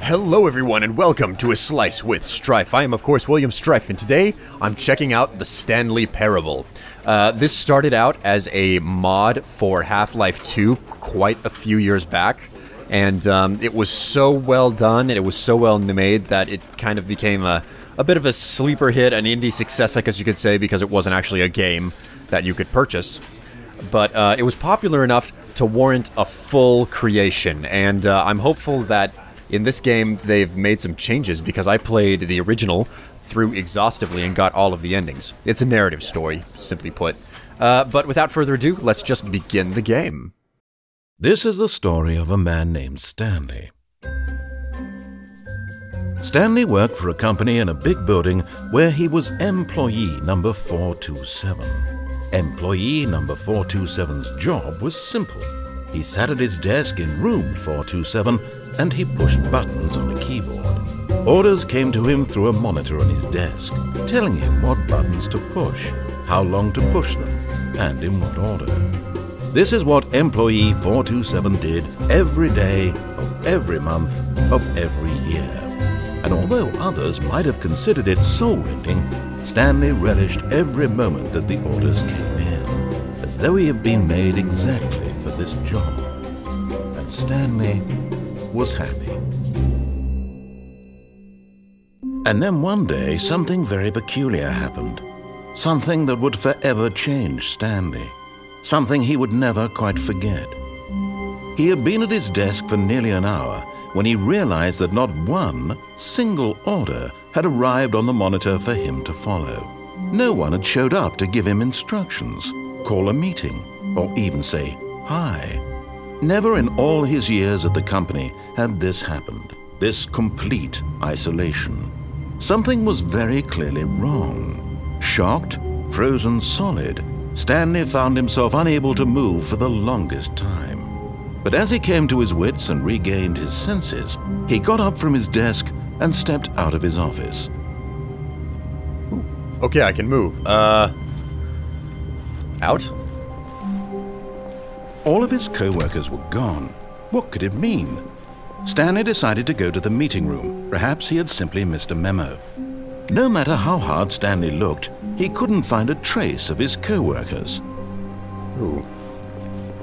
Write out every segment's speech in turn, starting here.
Hello everyone and welcome to A Slice with Strife. I am of course William Strife and today I'm checking out the Stanley Parable. This started out as a mod for Half-Life 2 quite a few years back, and it was so well done and it was so well made that it kind of became a bit of a sleeper hit, an indie success I guess you could say, because it wasn't actually a game that you could purchase. But it was popular enough to warrant a full creation, and I'm hopeful that in this game, they've made some changes because I played the original through exhaustively and got all of the endings. It's a narrative story, simply put. But without further ado, let's just begin the game. This is the story of a man named Stanley. Stanley worked for a company in a big building where he was employee number 427. Employee number 427's job was simple. He sat at his desk in room 427 and he pushed buttons on a keyboard. Orders came to him through a monitor on his desk, telling him what buttons to push, how long to push them, and in what order. This is what employee 427 did every day of every month of every year. And although others might have considered it soul-rending, Stanley relished every moment that the orders came in, as though he had been made exactly for this job. And Stanley was happy. And then one day, something very peculiar happened. Something that would forever change Stanley. Something he would never quite forget. He had been at his desk for nearly an hour when he realized that not one single order had arrived on the monitor for him to follow. No one had showed up to give him instructions, call a meeting, or even say hi. Never in all his years at the company had this happened, this complete isolation. Something was very clearly wrong. Shocked, frozen solid, Stanley found himself unable to move for the longest time. But as he came to his wits and regained his senses, he got up from his desk and stepped out of his office. Okay, I can move. Out? All of his co-workers were gone. What could it mean? Stanley decided to go to the meeting room. Perhaps he had simply missed a memo. No matter how hard Stanley looked, he couldn't find a trace of his co-workers. Ooh.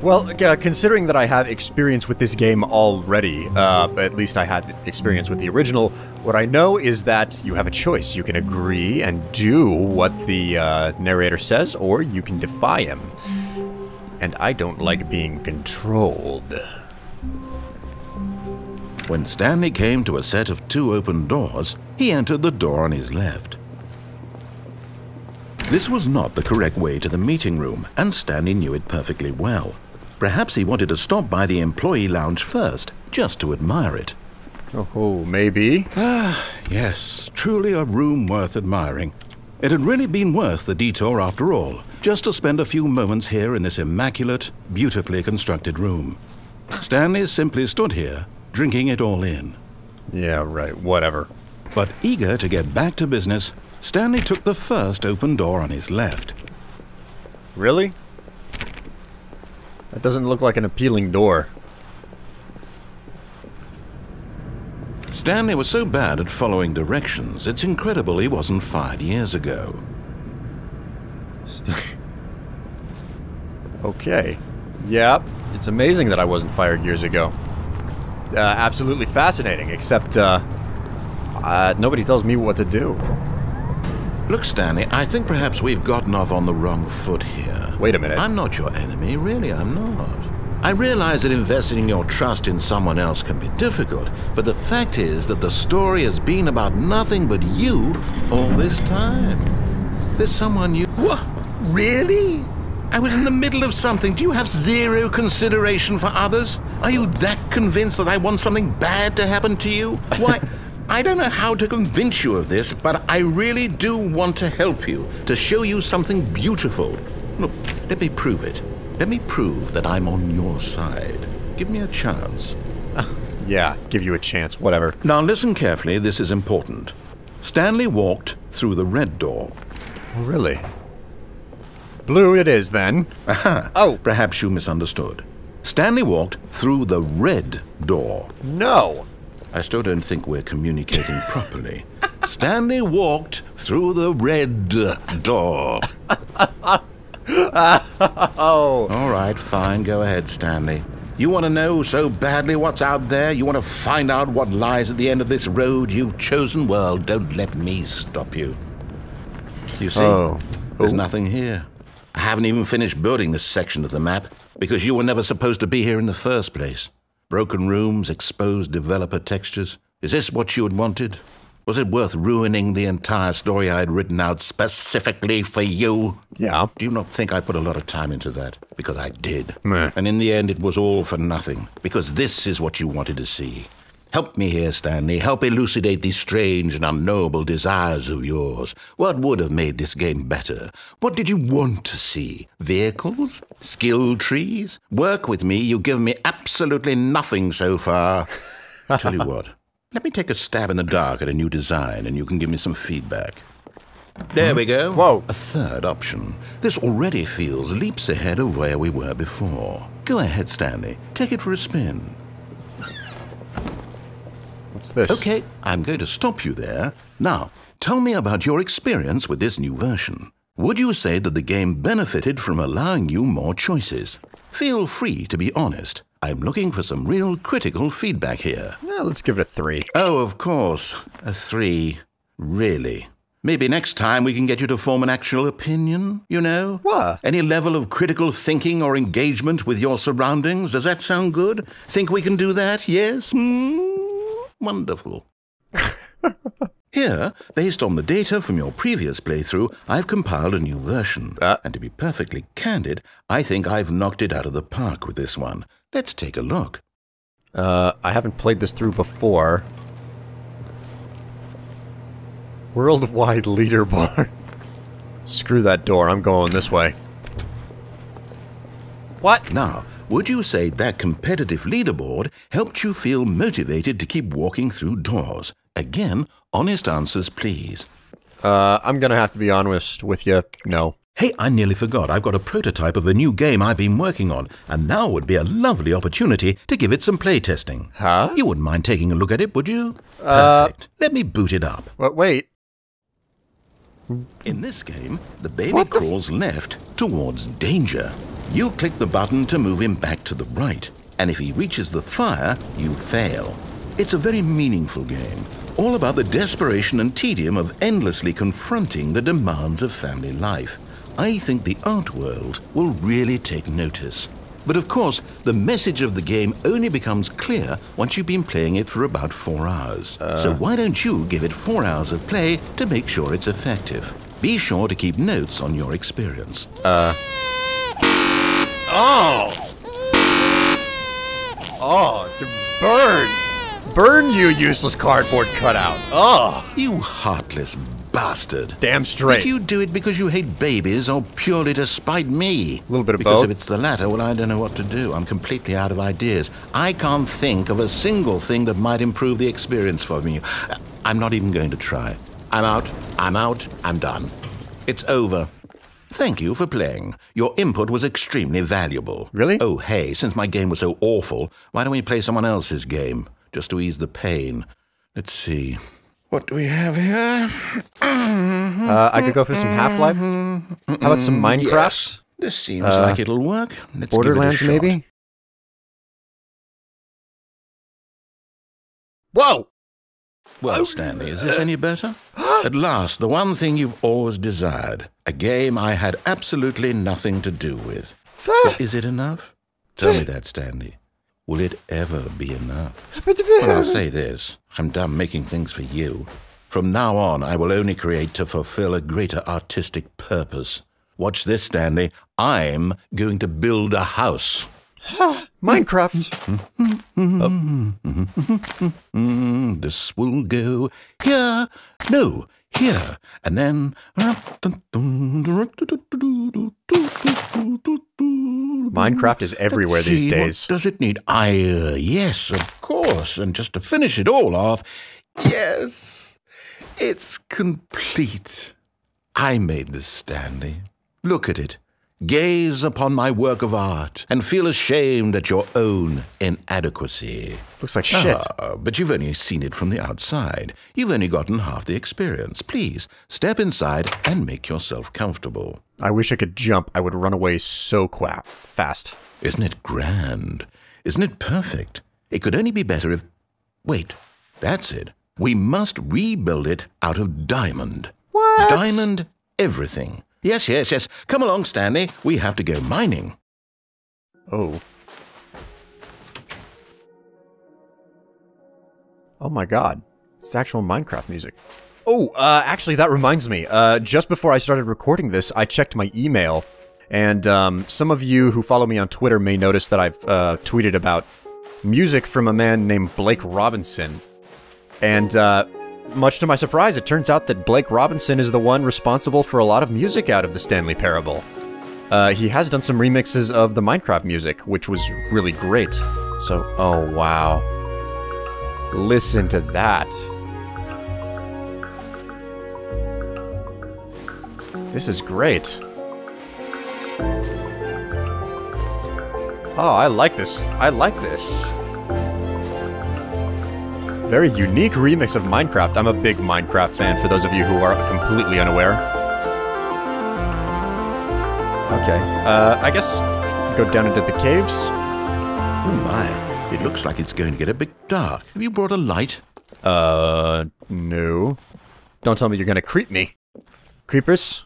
Well, considering that I have experience with this game already, at least I had experience with the original, what I know is that you have a choice. You can agree and do what the narrator says, or you can defy him. And I don't like being controlled. When Stanley came to a set of 2 open doors, he entered the door on his left. This was not the correct way to the meeting room, and Stanley knew it perfectly well. Perhaps he wanted to stop by the employee lounge first, just to admire it. Oh, maybe? Yes, truly a room worth admiring. It had really been worth the detour after all, just to spend a few moments here in this immaculate, beautifully constructed room. Stanley simply stood here, drinking it all in. Yeah, right, whatever. But eager to get back to business, Stanley took the first open door on his left. Really? That doesn't look like an appealing door. Stanley was so bad at following directions, it's incredible he wasn't fired years ago. Okay. Yeah, it's amazing that I wasn't fired years ago. Absolutely fascinating, except, nobody tells me what to do. Look, Stanley, I think perhaps we've gotten off on the wrong foot here. Wait a minute. I'm not your enemy, really, I'm not. I realize that investing your trust in someone else can be difficult, but the fact is that the story has been about nothing but you all this time. There's someone you... What? Really? I was in the middle of something. Do you have zero consideration for others? Are you that convinced that I want something bad to happen to you? Why, I don't know how to convince you of this, but I really do want to help you, to show you something beautiful. Look, let me prove it. Let me prove that I'm on your side. Give me a chance. Yeah, give you a chance, whatever. Now listen carefully, this is important. Stanley walked through the red door. Oh, really? Blue it is, then. Aha. Oh! Perhaps you misunderstood. Stanley walked through the red door. No! I still don't think we're communicating properly. Stanley walked through the red door. Oh. All right, fine. Go ahead, Stanley. You want to know so badly what's out there? You want to find out what lies at the end of this road you've chosen? Well, don't let me stop you. You see, there's nothing here. I haven't even finished building this section of the map because you were never supposed to be here in the first place. Broken rooms, exposed developer textures. Is this what you had wanted? Was it worth ruining the entire story I had written out specifically for you? Yeah. Do you not think I put a lot of time into that? Because I did. Meh. And in the end, it was all for nothing. Because this is what you wanted to see. Help me here, Stanley. Help elucidate these strange and unknowable desires of yours. What would have made this game better? What did you want to see? Vehicles? Skill trees? Work with me. You've given me absolutely nothing so far. Tell you what. Let me take a stab in the dark at a new design, and you can give me some feedback. There we go. Whoa. A third option. This already feels leaps ahead of where we were before. Go ahead, Stanley. Take it for a spin. What's this? Okay, I'm going to stop you there. Now, tell me about your experience with this new version. Would you say that the game benefited from allowing you more choices? Feel free to be honest. I'm looking for some real critical feedback here. Yeah, let's give it a 3. Oh, of course. A 3. Really? Maybe next time we can get you to form an actual opinion, you know? What? Any level of critical thinking or engagement with your surroundings? Does that sound good? Think we can do that? Yes? Wonderful. Here, based on the data from your previous playthrough, I've compiled a new version. And to be perfectly candid, I think I've knocked it out of the park with this one. Let's take a look. I haven't played this through before. Worldwide leaderboard. Screw that door, I'm going this way. What? Now, would you say that competitive leaderboard helped you feel motivated to keep walking through doors? Again, honest answers, please. I'm gonna have to be honest with you. No. Hey, I nearly forgot. I've got a prototype of a new game I've been working on, and now would be a lovely opportunity to give it some playtesting. Huh? You wouldn't mind taking a look at it, would you? Perfect. Let me boot it up. But wait. In this game, the baby crawls left towards danger. You click the button to move him back to the right, and if he reaches the fire, you fail. It's a very meaningful game, all about the desperation and tedium of endlessly confronting the demands of family life. I think the art world will really take notice. But of course, the message of the game only becomes clear once you've been playing it for about 4 hours. So why don't you give it 4 hours of play to make sure it's effective? Be sure to keep notes on your experience. To burn! Burn, you useless cardboard cutout! Oh! You heartless bastard. Damn straight. Did you do it because you hate babies or purely to spite me? A little bit of because both. If it's the latter, well, I don't know what to do. I'm completely out of ideas. I can't think of a single thing that might improve the experience for me. I'm not even going to try. I'm out, I'm done. It's over. Thank you for playing. Your input was extremely valuable. Really? Oh, hey, since my game was so awful, why don't we play someone else's game? Just to ease the pain. Let's see. What do we have here? I could go for some Half-Life. How about some Minecraft? Yes. This seems like it'll work. Let's Borderlands, give it a shot. maybe? Whoa! Well, Stanley, is this any better? At last, the one thing you've always desired. A game I had absolutely nothing to do with. But is it enough? Tell me that, Stanley. Will it ever be enough? Well, I'll say this. I'm done making things for you. From now on, I will only create to fulfill a greater artistic purpose. Watch this, Stanley. I'm going to build a house. Minecraft. This will go here. No, here. And then... Minecraft is everywhere these days. What does it need? Yes, of course. And just to finish it all off, yes, it's complete. I made this, Stanley. Look at it. Gaze upon my work of art and feel ashamed at your own inadequacy. Looks like shit. But you've only seen it from the outside. You've only gotten half the experience. Please, step inside and make yourself comfortable. I wish I could jump. I would run away so fast. Isn't it grand? Isn't it perfect? It could only be better if... Wait, that's it. We must rebuild it out of diamond. What? Diamond everything. Yes, yes, yes. Come along, Stanley. We have to go mining. Oh. Oh my god. It's actual Minecraft music. Oh, actually, that reminds me. Just before I started recording this, I checked my email. And, some of you who follow me on Twitter may notice that I've, tweeted about music from a man named Blake Robinson. And, much to my surprise, it turns out that Blake Robinson is the one responsible for a lot of music out of the Stanley Parable. He has done some remixes of the Minecraft music, which was really great. So, oh wow. Listen to that. This is great. Oh, I like this. I like this. Very unique remix of Minecraft. I'm a big Minecraft fan, for those of you who are completely unaware. Okay, I guess go down into the caves. Oh my, it looks like it's going to get a bit dark. Have you brought a light? No. Don't tell me you're gonna creep me. Creepers?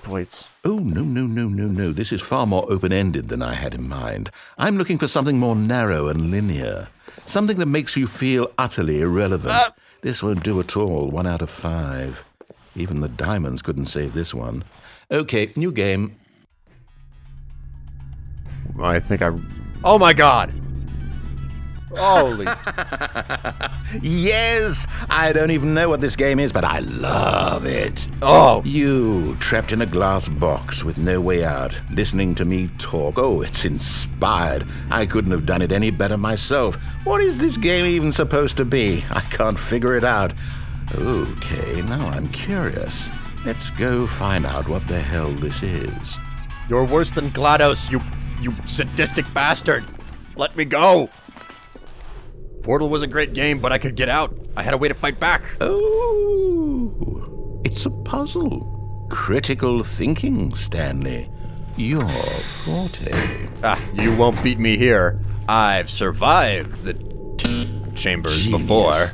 Wait. Oh, no. This is far more open-ended than I had in mind. I'm looking for something more narrow and linear. Something that makes you feel utterly irrelevant. This won't do at all. 1 out of 5. Even the diamonds couldn't save this one. Okay, new game. I think I... Oh my god! Holy... Yes! I don't even know what this game is, but I love it. Oh! You, trapped in a glass box with no way out, listening to me talk. Oh, it's inspired. I couldn't have done it any better myself. What is this game even supposed to be? I can't figure it out. Okay, now I'm curious. Let's go find out what the hell this is. You're worse than GLaDOS, you sadistic bastard! Let me go! Portal was a great game, but I could get out. I had a way to fight back. Oh, it's a puzzle. Critical thinking, Stanley. Your forte. Ah, you won't beat me here. I've survived the chambers before.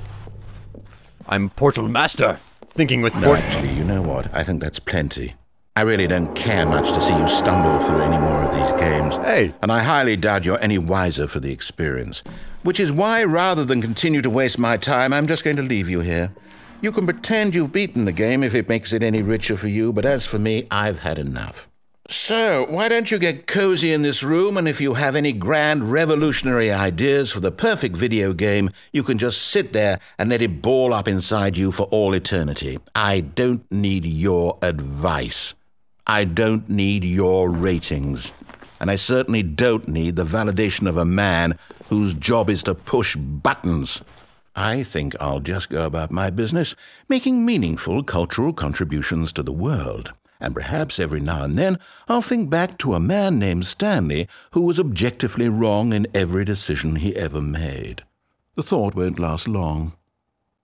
I'm Portal Master, thinking with No, actually, you know what? I think that's plenty. I really don't care much to see you stumble through any more of these games. Hey! And I highly doubt you're any wiser for the experience. Which is why, rather than continue to waste my time, I'm just going to leave you here. You can pretend you've beaten the game if it makes it any richer for you, but as for me, I've had enough. So, why don't you get cozy in this room, and if you have any grand revolutionary ideas for the perfect video game, you can just sit there and let it ball up inside you for all eternity. I don't need your advice. I don't need your ratings. And I certainly don't need the validation of a man whose job is to push buttons. I think I'll just go about my business, making meaningful cultural contributions to the world. And perhaps every now and then I'll think back to a man named Stanley who was objectively wrong in every decision he ever made. The thought won't last long.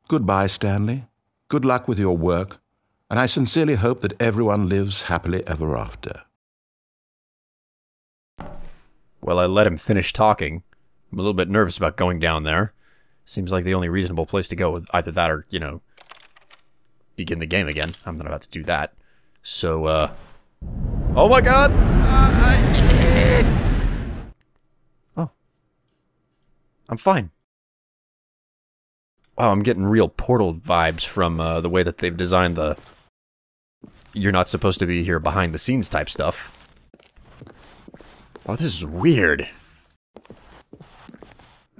Goodbye, Stanley. Good luck with your work. And I sincerely hope that everyone lives happily ever after. Well, I let him finish talking. I'm a little bit nervous about going down there. Seems like the only reasonable place to go. Either that or, you know, begin the game again. I'm not about to do that. So, oh my god! Oh. I'm fine. Wow, I'm getting real Portal vibes from the way that they've designed the... You're not supposed to be here behind the scenes type stuff. Oh, this is weird.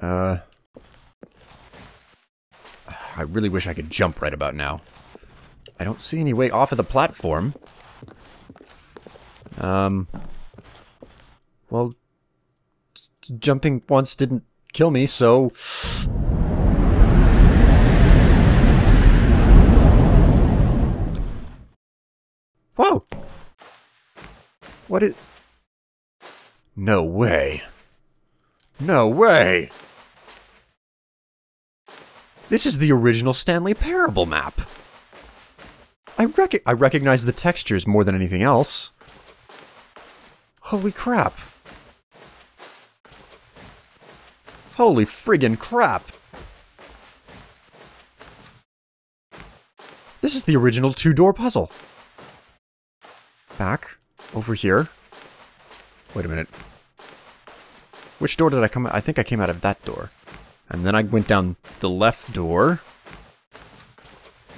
I really wish I could jump right about now. I don't see any way off of the platform. Well, jumping once didn't kill me, so... Whoa! What is... No way. No way! This is the original Stanley Parable map. I recognize the textures more than anything else. Holy crap. Holy friggin' crap. This is the original two-door puzzle. Back. Over here. Wait a minute. Which door did I come out? I think I came out of that door. And then I went down the left door.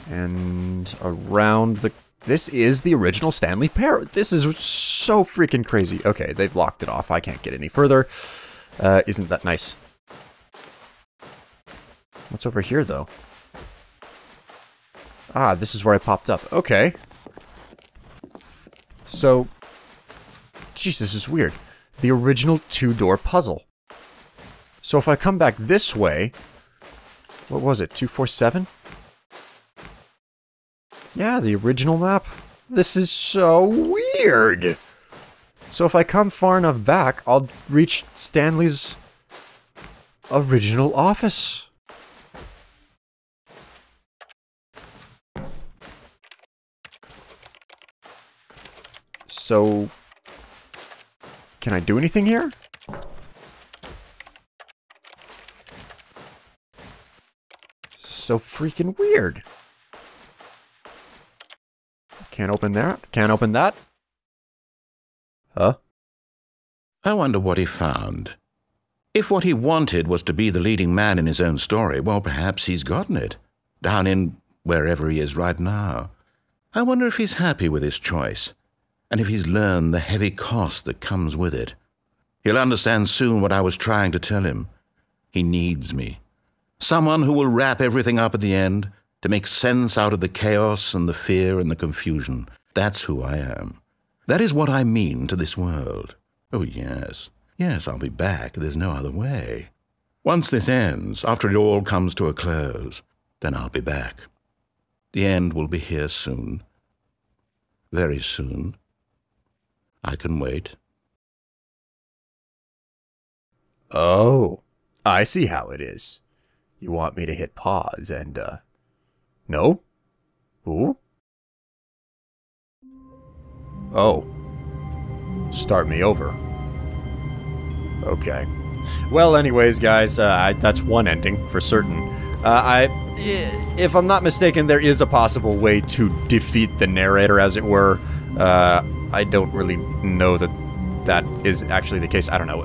And around the... This is the original Stanley Parable. This is so freaking crazy. Okay, they've locked it off. I can't get any further. Isn't that nice? What's over here, though? Ah, this is where I popped up. Okay. So... Jeez, this is weird. The original two-door puzzle. So if I come back this way... What was it? 247? Yeah, the original map. This is so weird! So if I come far enough back, I'll reach Stanley's original office. So... Can I do anything here? So freaking weird. Can't open that. Can't open that. Huh? I wonder what he found. If what he wanted was to be the leading man in his own story, well, perhaps he's gotten it. Down in wherever he is right now. I wonder if he's happy with his choice. And if he's learned the heavy cost that comes with it. He'll understand soon what I was trying to tell him. He needs me. Someone who will wrap everything up at the end, to make sense out of the chaos and the fear and the confusion. That's who I am. That is what I mean to this world. Oh, yes. Yes, I'll be back. There's no other way. Once this ends, after it all comes to a close, then I'll be back. The end will be here soon. Very soon. I can wait. Oh, I see how it is. You want me to hit pause and, no? Ooh? Oh. Start me over. Okay. Well, anyways, guys, that's one ending, for certain. If I'm not mistaken, there is a possible way to defeat the narrator, as it were. I don't really know that that is actually the case. I don't know.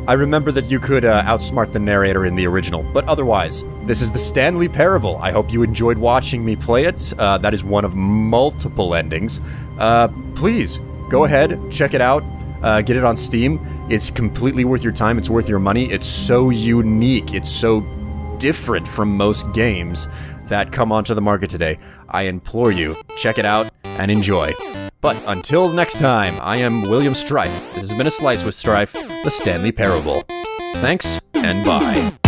I remember that you could outsmart the narrator in the original, but otherwise, this is the Stanley Parable. I hope you enjoyed watching me play it. That is one of multiple endings. Please, go ahead, check it out, get it on Steam. It's completely worth your time, it's worth your money. It's so unique, it's so different from most games that come onto the market today. I implore you, check it out and enjoy. But until next time, I am William Strife. This has been A Slice with Strife, the Stanley Parable. Thanks, and bye.